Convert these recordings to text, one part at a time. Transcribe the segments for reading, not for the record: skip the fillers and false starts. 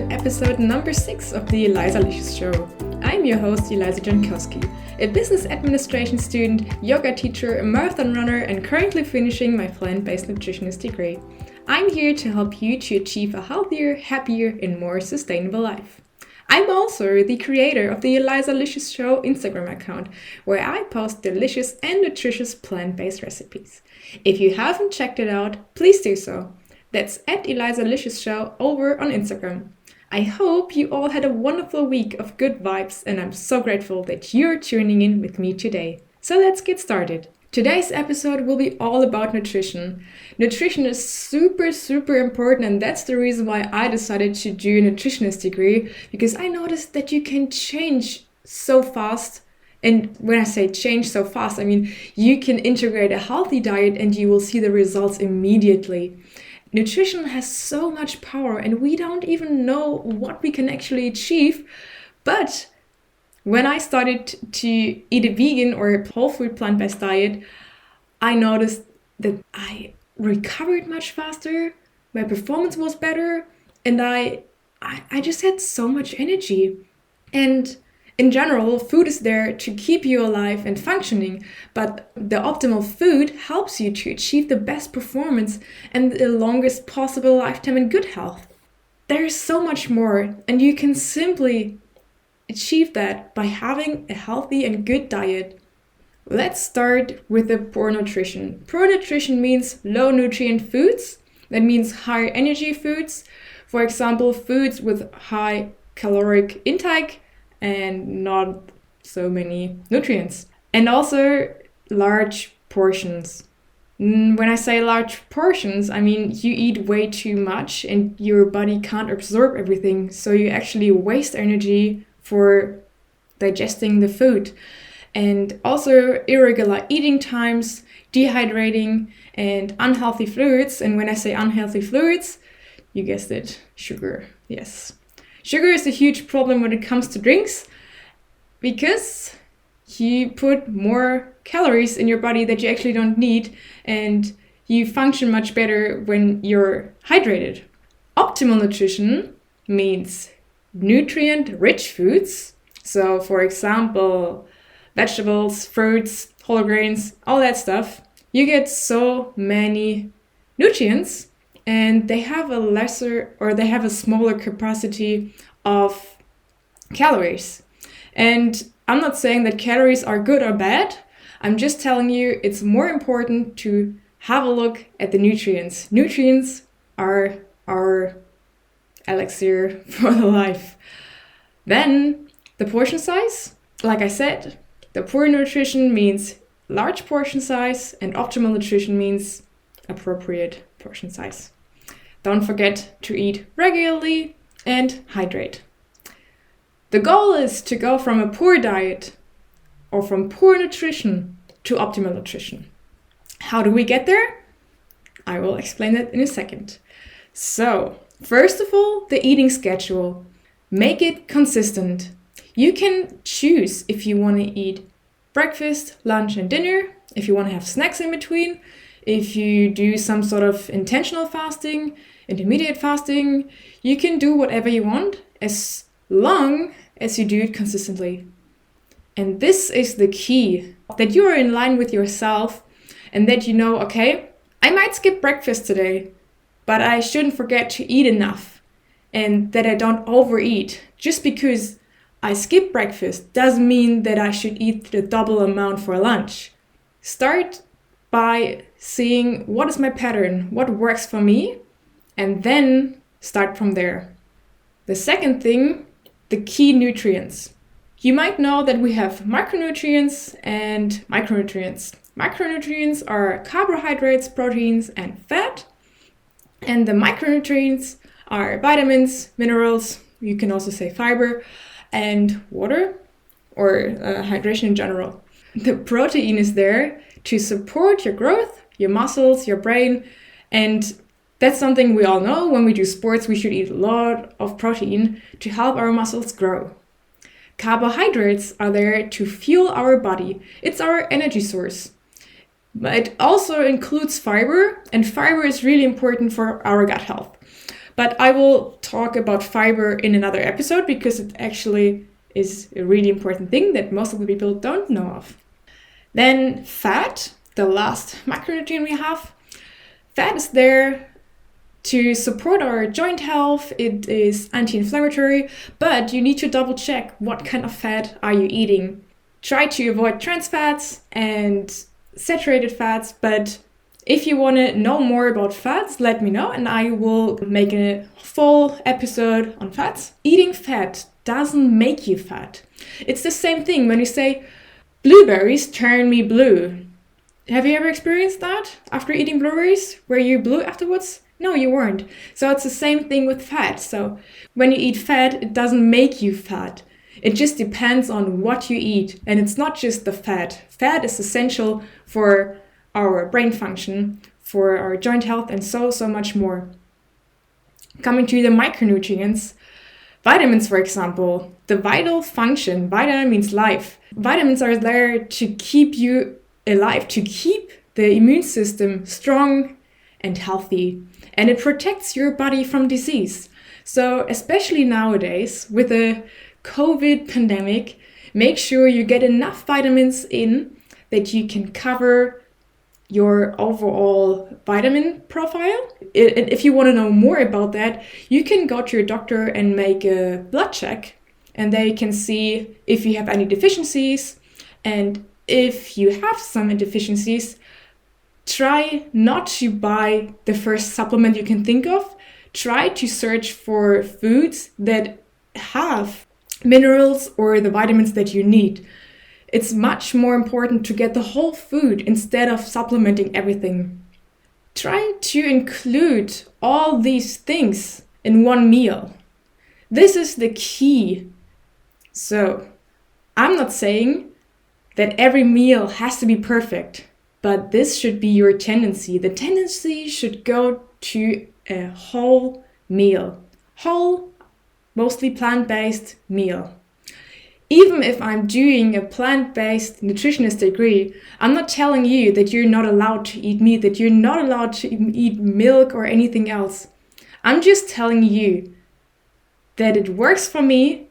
to episode number 6 of the Elisa Show. I'm your host, Elisa Jankowski, a business administration student, yoga teacher, a marathon runner, and currently finishing my plant-based nutritionist degree. I'm here to help you to achieve a healthier, happier, and more sustainable life. I'm also the creator of the Elisa Show Instagram account, where I post delicious and nutritious plant-based recipes. If you haven't checked it out, please do so. That's at Elisa Show over on Instagram. I hope you all had a wonderful week of good vibes, and I'm so grateful that you're tuning in with me today. So let's get started. Today's episode will be all about nutrition. Nutrition is super important, and that's the reason why I decided to do a nutritionist degree, because I noticed that you can change so fast. And when I say change so fast, I mean you can integrate a healthy diet and you will see the results immediately. Nutrition has so much power and we don't even know what we can actually achieve. But when I started to eat a vegan or a whole food plant-based diet, I noticed that I recovered much faster, my performance was better, and I just had so much energy. And in general, food is there to keep you alive and functioning, but the optimal food helps you to achieve the best performance and the longest possible lifetime in good health. There is so much more, and you can simply achieve that by having a healthy and good diet. Let's start with the poor nutrition. Poor nutrition means low nutrient foods. That means high energy foods. For example, foods with high caloric intake and not so many nutrients. And also large portions. When I say large portions, I mean you eat way too much and your body can't absorb everything. So you actually waste energy for digesting the food. And also irregular eating times, dehydrating, and unhealthy fluids. And when I say unhealthy fluids, you guessed it, sugar. Yes. Sugar is a huge problem when it comes to drinks because you put more calories in your body that you actually don't need, and you function much better when you're hydrated. Optimal nutrition means nutrient-rich foods. So, for example, vegetables, fruits, whole grains, all that stuff. You get so many nutrients, and they have a smaller capacity of calories. And I'm not saying that calories are good or bad. I'm just telling you it's more important to have a look at the nutrients. Nutrients are our elixir for life. Then the portion size, like I said, the poor nutrition means large portion size and optimal nutrition means appropriate portion size. Don't forget to eat regularly and hydrate. The goal is to go from a poor diet or from poor nutrition to optimal nutrition. How do we get there? I will explain that in a second. So, first of all, the eating schedule. Make it consistent. You can choose if you want to eat breakfast, lunch, and dinner, if you want to have snacks in between, if you do some sort of intentional fasting, intermediate fasting. You can do whatever you want as long as you do it consistently. And this is the key, that you are in line with yourself and that you know, okay, I might skip breakfast today, but I shouldn't forget to eat enough, and that I don't overeat. Just because I skip breakfast doesn't mean that I should eat the double amount for lunch. Start by seeing what is my pattern, what works for me, and then start from there. The second thing, the key nutrients. You might know that we have macronutrients and micronutrients. Macronutrients are carbohydrates, proteins, and fat. And the micronutrients are vitamins, minerals, you can also say fiber, and water, or hydration in general. The protein is there to support your growth, your muscles, your brain, and that's something we all know. When we do sports, we should eat a lot of protein to help our muscles grow. Carbohydrates are there to fuel our body. It's our energy source. But it also includes fiber, and fiber is really important for our gut health. But I will talk about fiber in another episode because it actually is a really important thing that most of the people don't know of. Then fat, the last macronutrient we have. Fat is there to support our joint health. It is anti-inflammatory, but you need to double check what kind of fat are you eating. Try to avoid trans fats and saturated fats, but if you want to know more about fats, let me know and I will make a full episode on fats. Eating fat doesn't make you fat. It's the same thing when you say, blueberries turn me blue. Have you ever experienced that after eating blueberries? Were you blue afterwards? No, you weren't. So it's the same thing with fat. So when you eat fat, it doesn't make you fat. It just depends on what you eat. And it's not just the fat. Fat is essential for our brain function, for our joint health, and so much more. Coming to the micronutrients, vitamins, for example, the vital function, vitamin means life. Vitamins are there to keep you alive, to keep the immune system strong and healthy. And it protects your body from disease. So especially nowadays with the COVID pandemic, make sure you get enough vitamins in that you can cover your overall vitamin profile. If you want to know more about that, you can go to your doctor and make a blood check, and they can see if you have any deficiencies. And if you have some deficiencies, try not to buy the first supplement you can think of. Try to search for foods that have minerals or the vitamins that you need. It's much more important to get the whole food instead of supplementing everything. Try to include all these things in one meal. This is the key. So, I'm not saying that every meal has to be perfect, but this should be your tendency. The tendency should go to a whole meal. Whole, mostly plant-based meal. Even if I'm doing a plant-based nutritionist degree, I'm not telling you that you're not allowed to eat meat, that you're not allowed to eat milk or anything else. I'm just telling you that it works for me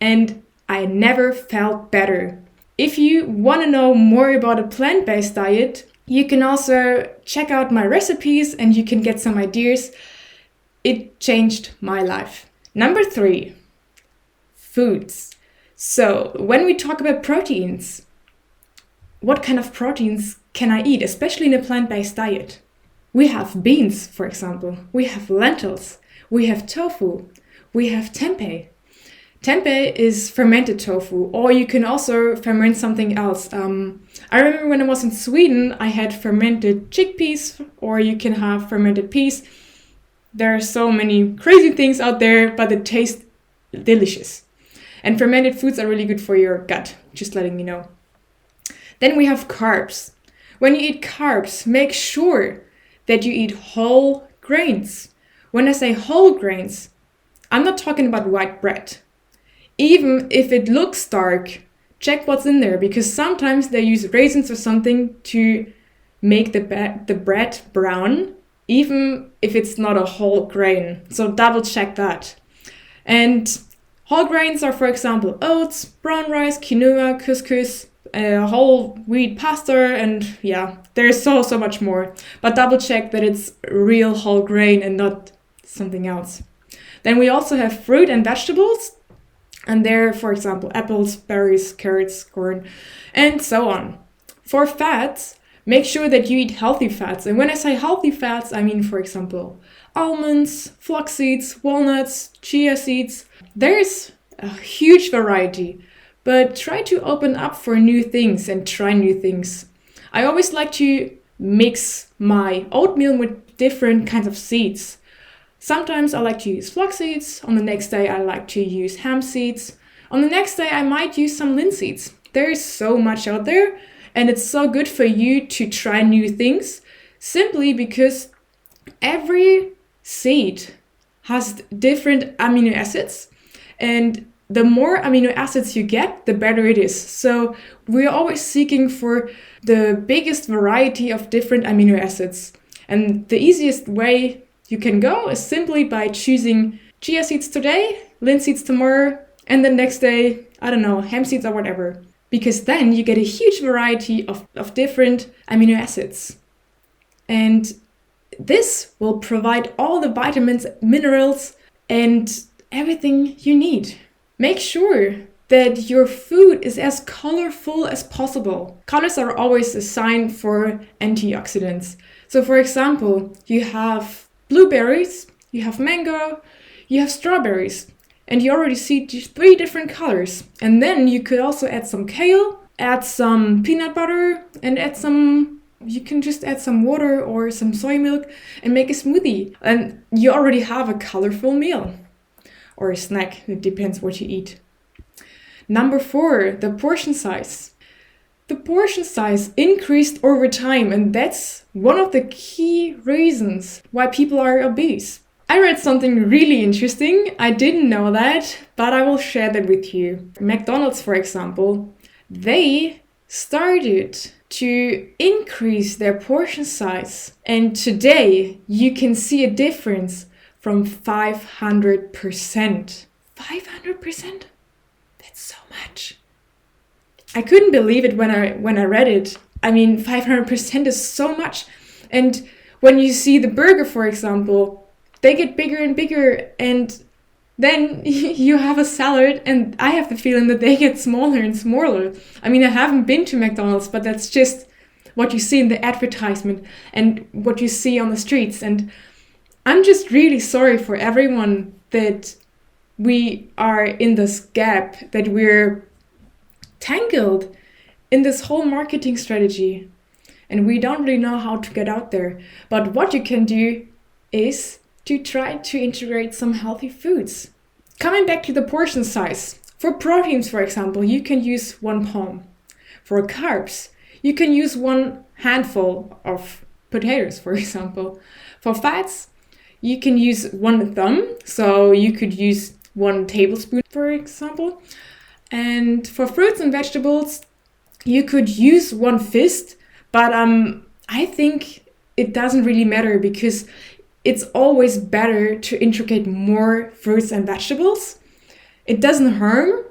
and I never felt better. If you want to know more about a plant-based diet, you can also check out my recipes and you can get some ideas. It changed my life. Number 3, foods. So when we talk about proteins, what kind of proteins can I eat, especially in a plant-based diet? We have beans, for example. We have lentils. We have tofu. We have tempeh. Tempeh is fermented tofu, or you can also ferment something else. I remember when I was in Sweden, I had fermented chickpeas, or you can have fermented peas. There are so many crazy things out there, but it tastes delicious. And fermented foods are really good for your gut, just letting you know. Then we have carbs. When you eat carbs, make sure that you eat whole grains. When I say whole grains, I'm not talking about white bread. Even if it looks dark, check what's in there, because sometimes they use raisins or something to make the bread brown, even if it's not a whole grain. So double check that. And whole grains are, for example, oats, brown rice, quinoa, couscous, whole wheat pasta, and yeah, there's so much more. But double check that it's real whole grain and not something else. Then we also have fruit and vegetables, and there, for example, apples, berries, carrots, corn, and so on. For fats, make sure that you eat healthy fats. And when I say healthy fats, I mean, for example, almonds, flax seeds, walnuts, chia seeds. There's a huge variety, but try to open up for new things and try new things. I always like to mix my oatmeal with different kinds of seeds. Sometimes I like to use flax seeds. On the next day, I like to use hemp seeds. On the next day, I might use some linseeds. There is so much out there, and it's so good for you to try new things, simply because every seed has different amino acids, and the more amino acids you get, the better it is. So we're always seeking for the biggest variety of different amino acids. And the easiest way You can go simply by choosing chia seeds today, linseed seeds tomorrow, and the next day, I don't know, hemp seeds or whatever. Because then you get a huge variety of different amino acids. And this will provide all the vitamins, minerals, and everything you need. Make sure that your food is as colorful as possible. Colors are always a sign for antioxidants. So for example, you have blueberries, you have mango, you have strawberries, and you already see 3 different colors. And then you could also add some kale, add some peanut butter, and you can just add some water or some soy milk and make a smoothie. And you already have a colorful meal or a snack. It depends what you eat. Number 4, the portion size. The portion size increased over time, and that's one of the key reasons why people are obese. I read something really interesting. I didn't know that, but I will share that with you. McDonald's, for example, they started to increase their portion size, and today you can see a difference from 500%. 500%? That's so much. I couldn't believe it when I read it. I mean, 500% is so much. And when you see the burger, for example, they get bigger and bigger, and then you have a salad, and I have the feeling that they get smaller and smaller. I mean, I haven't been to McDonald's, but that's just what you see in the advertisement and what you see on the streets. And I'm just really sorry for everyone that we are in this gap, that we're tangled in this whole marketing strategy, and we don't really know how to get out there. But what you can do is to try to integrate some healthy foods. Coming back to the portion size, for proteins, for example, you can use 1 palm. For carbs, you can use 1 handful of potatoes, for example. For fats, you can use 1 thumb, so you could use 1 tablespoon, for example. And for fruits and vegetables, you could use 1 fist, but I think it doesn't really matter, because it's always better to integrate more fruits and vegetables. It doesn't harm,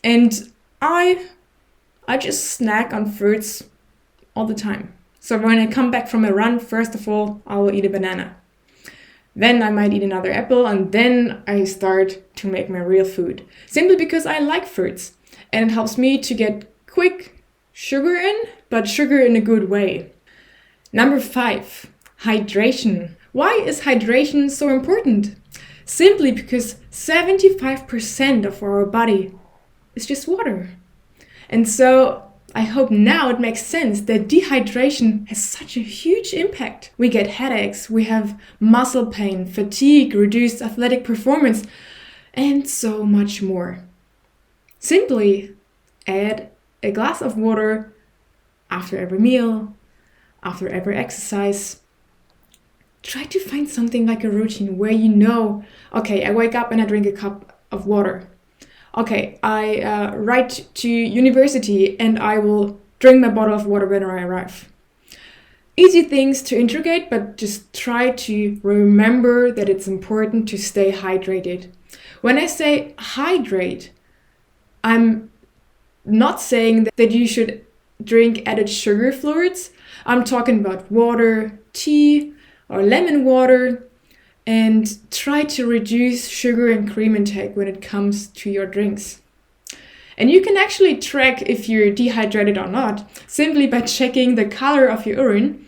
and I just snack on fruits all the time. So when I come back from a run, first of all, I will eat a banana. Then I might eat another apple, and then I start to make my real food. Simply because I like fruits, and it helps me to get quick sugar in, but sugar in a good way. Number 5, hydration. Why is hydration so important? Simply because 75% of our body is just water. And so I hope now it makes sense that dehydration has such a huge impact. We get headaches, we have muscle pain, fatigue, reduced athletic performance, and so much more. Simply add a glass of water after every meal, after every exercise. Try to find something like a routine where you know, okay, I wake up and I drink a cup of water. Okay, I write to university and I will drink my bottle of water when I arrive. Easy things to integrate, but just try to remember that it's important to stay hydrated. When I say hydrate, I'm not saying that you should drink added sugar fluids. I'm talking about water, tea, or lemon water, and try to reduce sugar and cream intake when it comes to your drinks. And you can actually track if you're dehydrated or not simply by checking the color of your urine.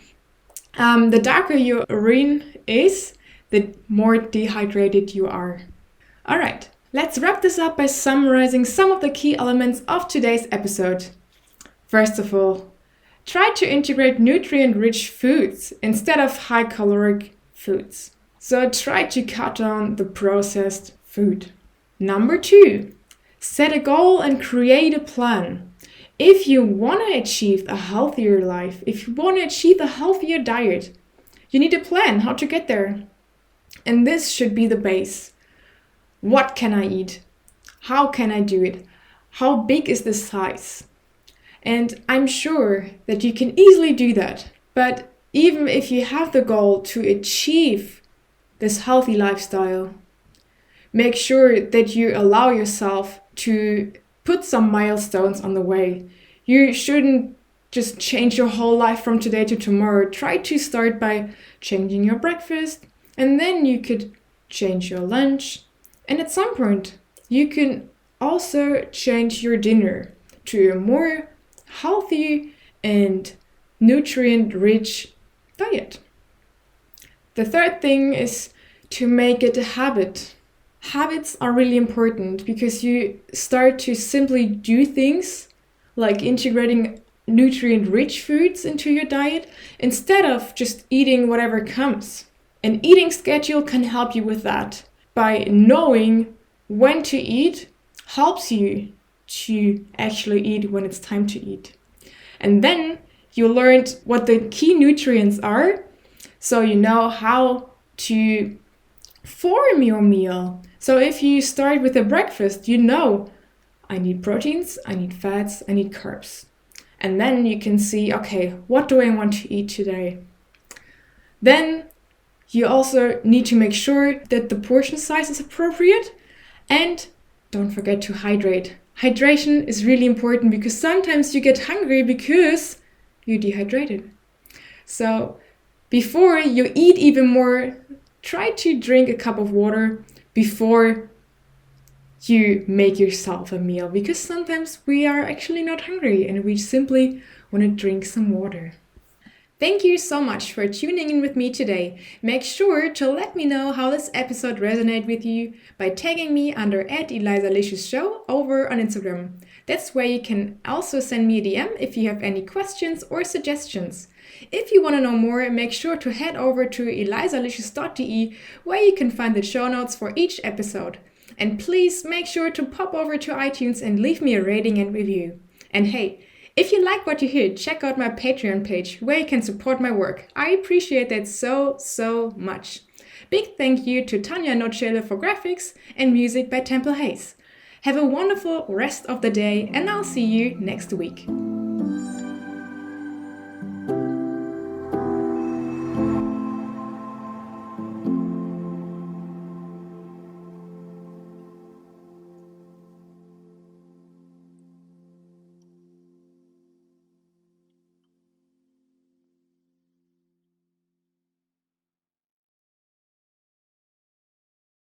The darker your urine is, the more dehydrated you are. All right, let's wrap this up by summarizing some of the key elements of today's episode. First of all, try to integrate nutrient-rich foods instead of high-caloric foods. So try to cut down the processed food. Number 2, set a goal and create a plan. If you want to achieve a healthier life, if you want to achieve a healthier diet, you need a plan how to get there. And this should be the base. What can I eat? How can I do it? How big is the size? And I'm sure that you can easily do that. But even if you have the goal to achieve this healthy lifestyle. Make sure that you allow yourself to put some milestones on the way. You shouldn't just change your whole life from today to tomorrow. Try to start by changing your breakfast, and then you could change your lunch. And at some point, you can also change your dinner to a more healthy and nutrient-rich diet. The third thing is to make it a habit. Habits are really important because you start to simply do things like integrating nutrient-rich foods into your diet instead of just eating whatever comes. An eating schedule can help you with that. By knowing when to eat helps you to actually eat when it's time to eat. And then you learned what the key nutrients are, so you know how to form your meal. So if you start with a breakfast, you know, I need proteins, I need fats, I need carbs. And then you can see, okay, what do I want to eat today? Then you also need to make sure that the portion size is appropriate, and don't forget to hydrate. Hydration is really important because sometimes you get hungry because you're dehydrated. So before you eat even more, try to drink a cup of water before you make yourself a meal, because sometimes we are actually not hungry and we simply want to drink some water. Thank you so much for tuning in with me today. Make sure to let me know how this episode resonated with you by tagging me under @ElisaLicious over on Instagram. That's where you can also send me a DM if you have any questions or suggestions. If you want to know more, make sure to head over to elisalicious.de, where you can find the show notes for each episode. And please make sure to pop over to iTunes and leave me a rating and review. And hey, if you like what you hear, check out my Patreon page where you can support my work. I appreciate that so much. Big thank you to Tanja Notschaele for graphics and music by Temple Hayes. Have a wonderful rest of the day, and I'll see you next week.